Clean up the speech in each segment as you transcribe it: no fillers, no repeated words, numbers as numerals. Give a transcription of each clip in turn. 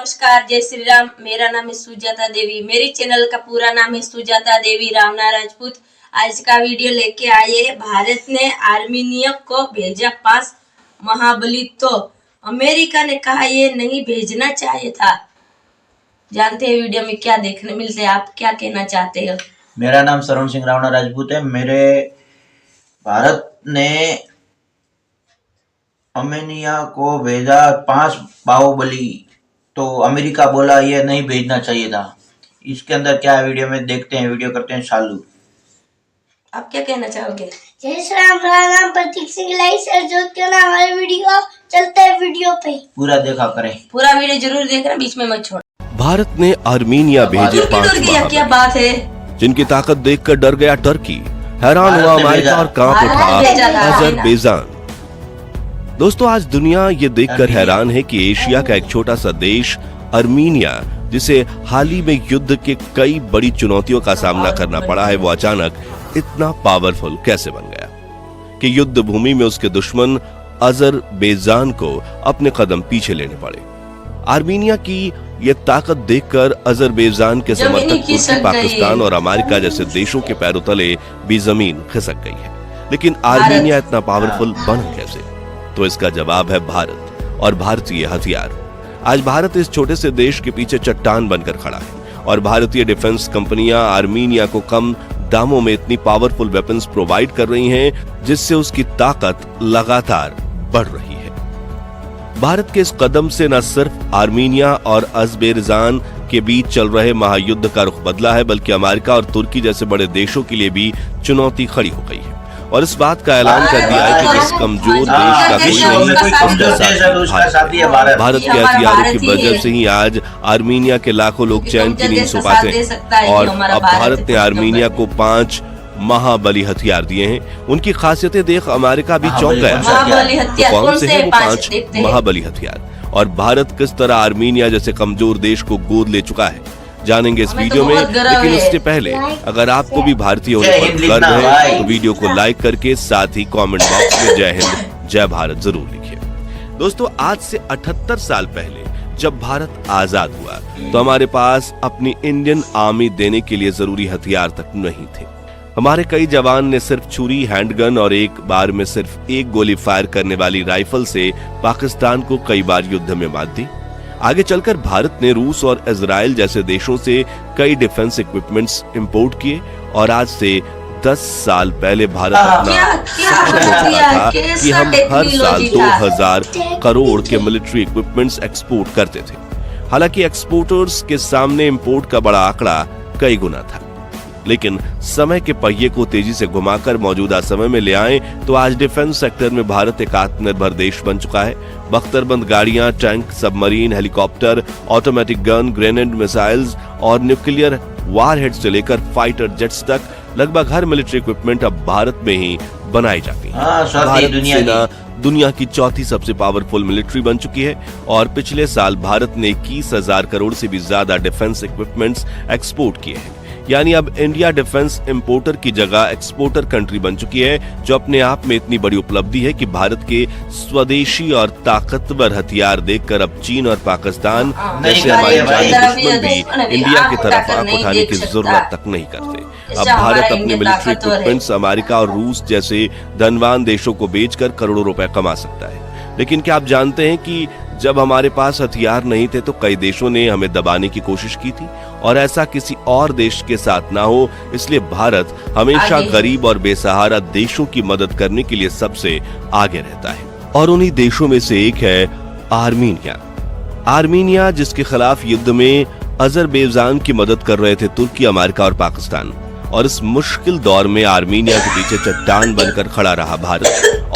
नमस्कार, जय श्री राम। मेरा नाम है सुजाता देवी। मेरी चैनल का पूरा नाम है सुजाता देवी रामना राजपूत। आज का वीडियो लेके आए। भारत ने आर्मीनिया को भेजा 5 महाबली, तो अमेरिका ने कहा ये नहीं भेजना चाहिए था। जानते हैं वीडियो में क्या देखने मिलते हैं, आप क्या कहना चाहते हो? मेरा नाम शरण सिंह रावना राजपूत है। मेरे भारत ने आर्मेनिया को भेजा 5 बाहुबली, तो अमेरिका बोला ये नहीं भेजना चाहिए था। इसके अंदर क्या है वीडियो में देखते हैं, वीडियो करते हैं चालू। आप क्या कहना चाहोगे? जय श्री राम। मेरा नाम प्रतीक सिंह लाइक जो क्यों ना हमारे वीडियो चलते हैं वीडियो पे पूरा देखा करें। पूरा वीडियो जरूर देखना, बीच में मत छोड़। भारत ने आर्मीनिया भेजे 5 क्या बात है, जिनकी ताकत देखकर डर गया टर्की, हैरान हुआ अमेरिका और कांप उठा अजरबैजान। दोस्तों, आज दुनिया ये देखकर हैरान है कि एशिया का एक छोटा सा देश आर्मीनिया, जिसे हाल ही में युद्ध के कई बड़ी चुनौतियों का सामना करना पड़ा है, वो अचानक इतना पावरफुल कैसे बन गया कि युद्ध भूमि में उसके दुश्मन अजरबैजान को अपने कदम पीछे लेने पड़े। आर्मीनिया की ये ताकत देखकर अजरबैजान के समर्थक तुर्की, पाकिस्तान और अमेरिका जैसे देशों के पैरों तले भी जमीन खिसक गई है। लेकिन आर्मीनिया इतना पावरफुल बना कैसे? तो इसका जवाब है भारत और भारतीय हथियार। आज भारत इस छोटे से देश के पीछे चट्टान बनकर खड़ा है और भारतीय डिफेंस कंपनियां आर्मीनिया को कम दामों में इतनी पावरफुल वेपन्स प्रोवाइड कर रही हैं, जिससे उसकी ताकत लगातार बढ़ रही है। भारत के इस कदम से न सिर्फ आर्मीनिया और अजरबैजान के बीच चल रहे महायुद्ध का रुख बदला है, बल्कि अमेरिका और तुर्की जैसे बड़े देशों के लिए भी चुनौती खड़ी हो गई है और इस बात का ऐलान कर दिया है कि जिस कमजोर देश का कोई नहीं, भारत के हथियारों की वजह से ही आज आर्मीनिया के लाखों लोग चैन की नींद सो पाते हैं। और अब भारत ने आर्मीनिया को 5 महाबली हथियार दिए हैं। उनकी खासियतें देख अमेरिका भी चौंक गया। तो कौन से हैं वो 5 महाबली हथियार और भारत किस तरह आर्मीनिया जैसे कमजोर देश को गोद ले चुका है, जानेंगे इस वीडियो में। लेकिन उससे पहले अगर आपको भी भारतीय होने पर गर्व है तो वीडियो को लाइक करके साथ ही कमेंट बॉक्स में जय हिंद जय भारत जरूर लिखिए। दोस्तों, आज से 78 साल पहले जब भारत आजाद हुआ तो हमारे पास अपनी इंडियन आर्मी देने के लिए जरूरी हथियार तक नहीं थे। हमारे कई जवान ने सिर्फ छुरी, हैंडगन और एक बार में सिर्फ 1 गोली फायर करने वाली राइफल से पाकिस्तान को कई बार युद्ध में मात दी। आगे चलकर भारत ने रूस और इजराइल जैसे देशों से कई डिफेंस इक्विपमेंट्स इंपोर्ट किए और आज से 10 साल पहले भारत अपना था कि हम हर साल 2000 करोड़ के मिलिट्री इक्विपमेंट्स एक्सपोर्ट करते थे। हालांकि एक्सपोर्टर्स के सामने इंपोर्ट का बड़ा आंकड़ा कई गुना था, लेकिन समय के पहिए को तेजी से घुमाकर मौजूदा समय में ले आए तो आज डिफेंस सेक्टर में भारत एक आत्मनिर्भर देश बन चुका है। बख्तरबंद गाड़ियां, tank, submarine, helicopter, automatic gun, grenade missiles और न्यूक्लियर वारहेड से लेकर फाइटर जेट्स तक लगभग हर मिलिट्री इक्विपमेंट अब भारत में ही बनाई जाती है। भारत सेना दुनिया की 4थी सबसे पावरफुल मिलिट्री बन चुकी है और पिछले साल भारत ने 21,000 करोड़ से भी ज्यादा डिफेंस इक्विपमेंट्स एक्सपोर्ट किए हैं। यानी अब इंडिया डिफेंस इंपोर्टर की जगह एक्सपोर्टर कंट्री बन चुकी है, जो अपने आप में इतनी बड़ी उपलब्धि है कि भारत के स्वदेशी और ताकतवर हथियार देखकर अब चीन और पाकिस्तान जैसे हमारे जानी दुश्मन भी इंडिया की तरफ आंख उठाने की जरूरत तक नहीं करते। अब भारत अपने मिलिट्री इक्विपमेंट्स अमेरिका और रूस जैसे धनवान देशों को बेचकर करोड़ों रुपए कमा सकता है। लेकिन क्या आप जानते हैं कि जब हमारे पास हथियार नहीं थे तो कई देशों ने हमें दबाने की कोशिश की थी और ऐसा किसी और देश के साथ ना हो, इसलिए भारत हमेशा गरीब और बेसहारा देशों की मदद करने के लिए सबसे आगे रहता है और उन्हीं देशों में से एक है आर्मीनिया। आर्मीनिया जिसके खिलाफ युद्ध में अजरबैजान की मदद कर रहे थे तुर्की, अमेरिका और पाकिस्तान, और इस मुश्किल दौर में आर्मीनिया के पीछे चट्टान बनकर खड़ा रहा भारत।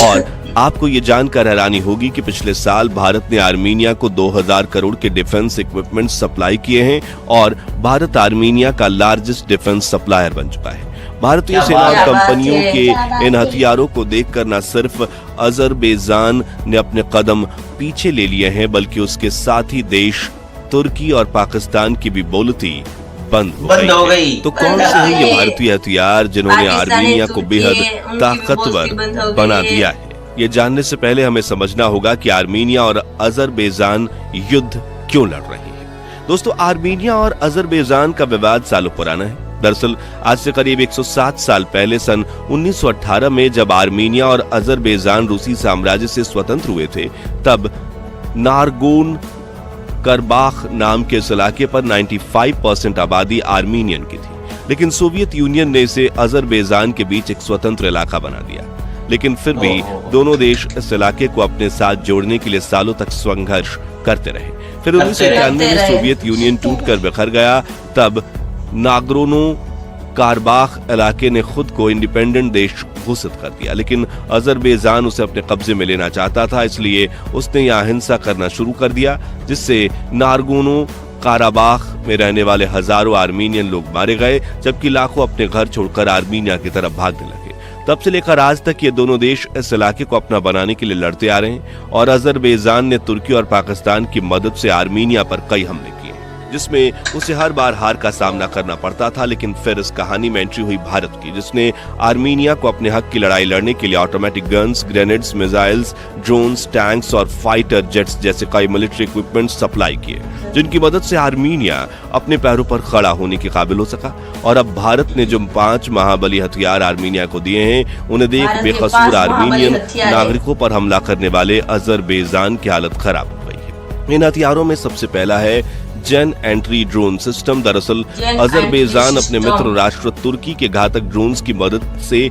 और आपको ये जानकर हैरानी होगी कि पिछले साल भारत ने आर्मीनिया को 2000 करोड़ के डिफेंस इक्विपमेंट सप्लाई किए हैं और भारत आर्मीनिया का लार्जेस्ट डिफेंस सप्लायर बन चुका है। भारतीय सेना और कंपनियों के इन हथियारों को देखकर न सिर्फ अजरबैजान ने अपने कदम पीछे ले लिए हैं, बल्कि उसके साथी देश तुर्की और पाकिस्तान की भी बोलती बंद हो गई। तो कौन से हैं ये भारतीय हथियार जिन्होंने आर्मीनिया को बेहद ताकतवर बना दिया है? ये जानने से पहले हमें समझना होगा कि आर्मीनिया और अजरबैजान युद्ध क्यों लड़ रहे हैं। दोस्तों, आर्मीनिया और अजरबैजान का विवाद सालों पुराना है। दरअसल आज से करीब 107 साल पहले सन 1918 में जब आर्मीनिया और अजरबैजान रूसी साम्राज्य से स्वतंत्र हुए थे, तब नारगोन करबाख नाम के इस इलाके पर 95% आबादी आर्मीनियन की थी, लेकिन सोवियत यूनियन ने इसे अजरबैजान के बीच एक स्वतंत्र इलाका बना दिया। लेकिन फिर भी दोनों देश इस इलाके को अपने साथ जोड़ने के लिए सालों तक संघर्ष करते रहे। फिर 1991 में सोवियत यूनियन टूटकर बिखर गया। तब नागोर्नो कारबाख इलाके ने खुद को इंडिपेंडेंट देश घोषित कर दिया, लेकिन अजरबैजान उसे अपने कब्जे में लेना चाहता था, इसलिए उसने यहाँ हिंसा करना शुरू कर दिया, जिससे नागोर्नो काराबाख में रहने वाले हजारों आर्मीनियन लोग मारे गए, जबकि लाखों अपने घर छोड़कर आर्मीनिया की तरफ भागने लगे। तब से लेकर आज तक ये दोनों देश इस इलाके को अपना बनाने के लिए लड़ते आ रहे हैं और अजरबैजान ने तुर्की और पाकिस्तान की मदद से आर्मीनिया पर कई हमले किए, जिसमें उसे हर बार हार का सामना करना पड़ता था। लेकिन फिर इस कहानी में एंट्री हुई भारत की, जिसने आर्मीनिया को अपने हक की लड़ाई लड़ने के लिए automatic guns, grenades, missiles, drones, tanks और फाइटर जेट्स जैसे कई मिलिट्री इक्विपमेंट सप्लाई किए, जिनकी मदद से आर्मीनिया अपने पैरों पर खड़ा होने के काबिल हो सका। और अब भारत ने जो 5 महाबली हथियार आर्मीनिया को दिए हैं, उन्हें देख बेकसूर आर्मीनियन नागरिकों पर हमला करने वाले अजरबैजान की हालत खराब हो गई है। इन हथियारों में सबसे पहला है जेन एंट्री ड्रोन सिस्टम। दरअसल अजरबैजान अपने मित्र राष्ट्र तुर्की के घातक ड्रोन्स की मदद से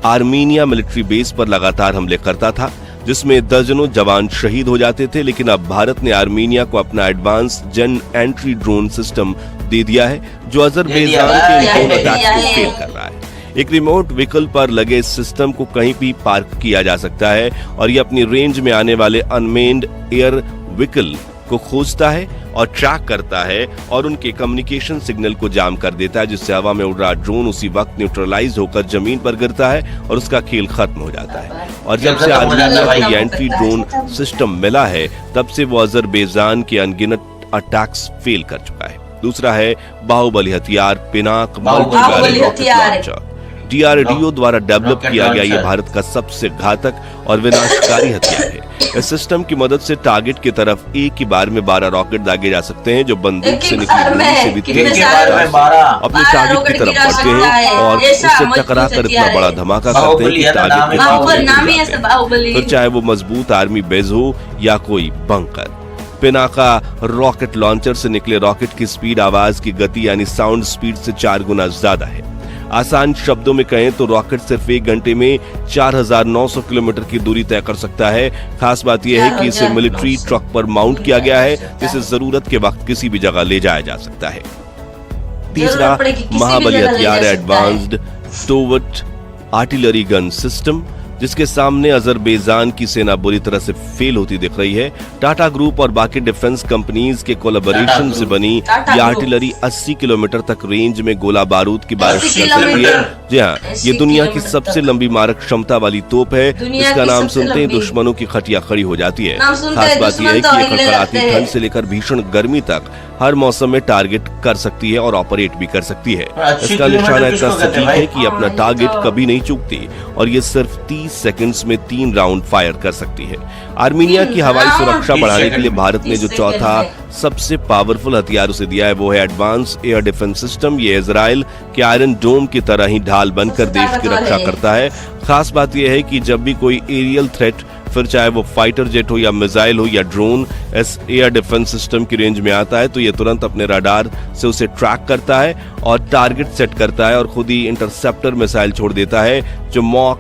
आर्मीनिया मिलिट्री बेस पर लगातार हमले करता था, जिसमें दर्जनों जवान शहीद हो जाते थे। लेकिन अब भारत ने आर्मीनिया को अपना एडवांस जेन एंट्री ड्रोन सिस्टम दे दिया है, जो अजरबैजान के ड्रोन अटैक्स को फेल कर रहा है। एक रिमोट व्हीकल पर लगे इस सिस्टम को कहीं भी पार्क किया जा सकता है और ये अपनी रेंज में आने वाले अनमेन्ड एयर व्हीकल को खोजता है और ट्रैक करता है और उनके कम्युनिकेशन सिग्नल को जाम कर देता है, जिससे हवा में उड़ रहा ड्रोन उसी वक्त न्यूट्रलाइज होकर जमीन पर गिरता है और उसका खेल खत्म हो जाता है। और जब से आर्मीनिया को ये एंट्री ड्रोन सिस्टम मिला है, तब से वो अजरबैजान के अनगिनत अटैक्स फेल कर चुका है। दूसरा है बाहुबली हथियार Pinaka multi rocket launcher. DRDO द्वारा डेवलप किया गया ये भारत का सबसे घातक और विनाशकारी हथियार है। इस सिस्टम की मदद से टारगेट की तरफ एक ही बार में 12 रॉकेट दागे जा सकते हैं, जो बंदूक से निकली गोली से भी तेज अपने टारगेट की तरफ बढ़ते हैं और उससे टकरा कर इतना बड़ा धमाका करते हैं कि टारगेट के सामने, फिर चाहे वो मजबूत आर्मी बेस हो या कोई बंकर। पिनाका रॉकेट लॉन्चर से निकले रॉकेट की स्पीड आवाज की गति यानी साउंड स्पीड से 4 गुना ज्यादा है। आसान शब्दों में कहें तो रॉकेट सिर्फ 1 घंटे में 4900 किलोमीटर की दूरी तय कर सकता है। खास बात यह है कि इसे मिलिट्री ट्रक पर माउंट किया गया है, जिसे जरूरत के वक्त किसी भी जगह ले जाया जा सकता है। तीसरा महाबली हथियार एडवांस्ड टोवर्ट आर्टिलरी गन सिस्टम, जिसके सामने अजरबैजान की सेना बुरी तरह से फेल होती दिख रही है। टाटा ग्रुप और बाकी डिफेंस कंपनीज के कोलैबोरेशन से बनी ये आर्टिलरी 80 किलोमीटर तक रेंज में गोला बारूद की बारिश कर सकती है। जी हाँ, ये दुनिया की सबसे लंबी मारक क्षमता वाली तोप है। इसका नाम सुनते ही दुश्मनों की खटिया खड़ी हो जाती है। खास बात यह है कि ये कड़कड़ाती ठंड से लेकर भीषण गर्मी तक हर मौसम में टारगेट कर सकती है और ऑपरेट भी कर सकती है। इसका निशाना इतना सटीक है कि अपना टारगेट कभी नहीं चूकती और ये सिर्फ 30 सेकंड्स में 3 राउंड फायर कर सकती है। आर्मीनिया की हवाई सुरक्षा बढ़ाने के लिए भारत ने जो चौथा सबसे पावरफुल हथियार उसे दिया है, वो है एडवांस एयर डिफेंस सिस्टम। ये इजराइल के आयरन डोम की तरह ही ढाल बनकर देश की रक्षा करता है। खास बात यह है कि जब भी कोई एरियल थ्रेट, फिर चाहे वो फाइटर जेट हो या मिसाइल हो या ड्रोन, इस एयर डिफेंस सिस्टम की रेंज में आता है तो ये तुरंत अपने रडार से उसे ट्रैक करता है और टारगेट सेट करता है और खुद ही इंटरसेप्टर मिसाइल छोड़ देता है, जो मॉक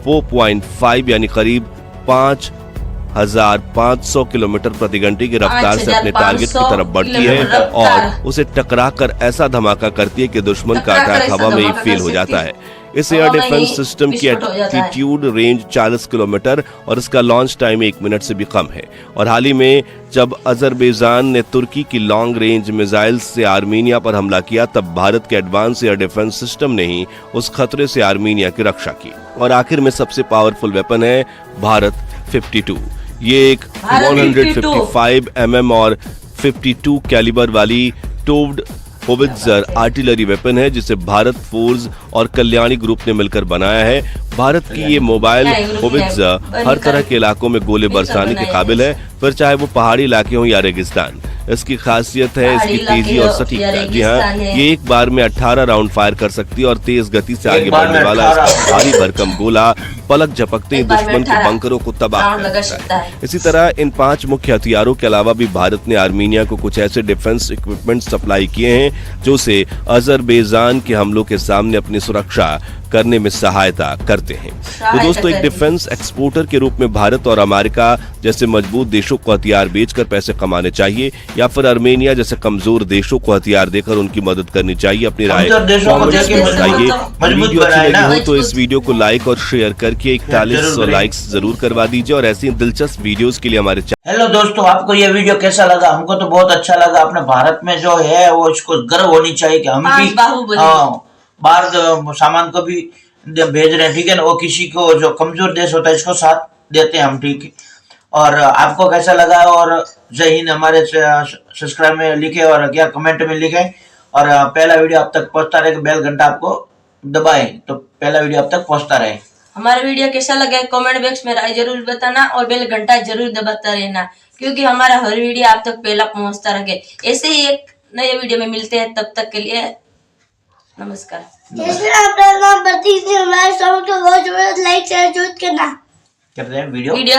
4.5 यानी करीब 5500 किलोमीटर प्रति घंटे की रफ्तार से अपने टारगेट की तरफ बढ़ती है और उसे टकराकर ऐसा धमाका करती है कि दुश्मन का अटैक हवा में ही फेल हो जाता है। इस एयर डिफेंस सिस्टम की एल्टीट्यूड रेंज 40 किलोमीटर और इसका लॉन्च टाइम 1 मिनट से भी कम है। और हाल ही में जब अजरबैजान ने तुर्की की लॉन्ग रेंज मिसाइल से आर्मीनिया पर हमला किया, तब भारत के एडवांस एयर डिफेंस सिस्टम ने ही उस खतरे से आर्मीनिया की रक्षा की। और आखिर में सबसे पावरफुल वेपन है भारत 52। ये एक 155 mm और 52 कैलिबर वाली टोव्ड होवित्जर आर्टिलरी वेपन है, जिसे भारत फोर्स और कल्याणी ग्रुप ने मिलकर बनाया है। भारत की ये मोबाइल होवित्ज़र हर तरह के इलाकों में गोले बरसाने के काबिल है, फिर चाहे वो पहाड़ी इलाके हों या रेगिस्तान। इसकी खासियत है इसकी तेजी और सटीकता। जी हाँ, ये एक बार में 18 राउंड फायर कर सकती है और तेज गति से आगे बढ़ने वाला इसका भारी भरकम गोला पलक झपकते ही दुश्मन के बंकरों को तबाह कर सकता है। इसी तरह इन 5 मुख्य हथियारों के अलावा भी भारत ने आर्मीनिया को कुछ ऐसे डिफेंस इक्विपमेंट सप्लाई किए हैं जो उसे अजरबैजान के हमलों के सामने अपनी सुरक्षा करने में सहायता करते हैं। तो दोस्तों, एक डिफेंस एक्सपोर्टर के रूप में भारत और अमेरिका जैसे मजबूत देशों को हथियार बेचकर पैसे कमाने चाहिए या फिर आर्मेनिया जैसे कमजोर देशों को हथियार देकर उनकी मदद करनी चाहिए? अपनी राय कमेंट्स में बताइए। वीडियो अच्छी लगी हो तो इस वीडियो को लाइक और शेयर करके 4100 लाइक्स जरूर करवा दीजिए और ऐसी दिलचस्प वीडियोस के लिए हमारे हेलो दोस्तों, आपको ये वीडियो कैसा लगा? हमको तो बहुत अच्छा लगा। अपने भारत में जो है वो इसको गर्व होनी चाहिए कि हम भी बाहर सामान को भी भेज रहे हैं, ठीक है ना। वो किसी को जो कमजोर देश होता है इसको साथ देते हैं हम, ठीक है। और आपको कैसा लगा? और जय हिंद हमारे सब्सक्राइब में लिखे और क्या कमेंट में लिखे। और पहला वीडियो आप तक पहुंचता रहे, बेल घंटा आपको दबाएं तो पहला वीडियो आप तक पहुंचता रहे। हमारा वीडियो कैसा लगा कमेंट बॉक्स में राय जरूर बताना और बेल घंटा जरूर दबाता रहना, क्योंकि हमारा हर वीडियो आप तक पहला पहुंचता रहे। ऐसे ही एक नए वीडियो में मिलते हैं, तब तक के लिए नमस्कार। अपना नाम प्रतीक सिंह लाइक शेयर जरूर करना। करते हैं वीडियो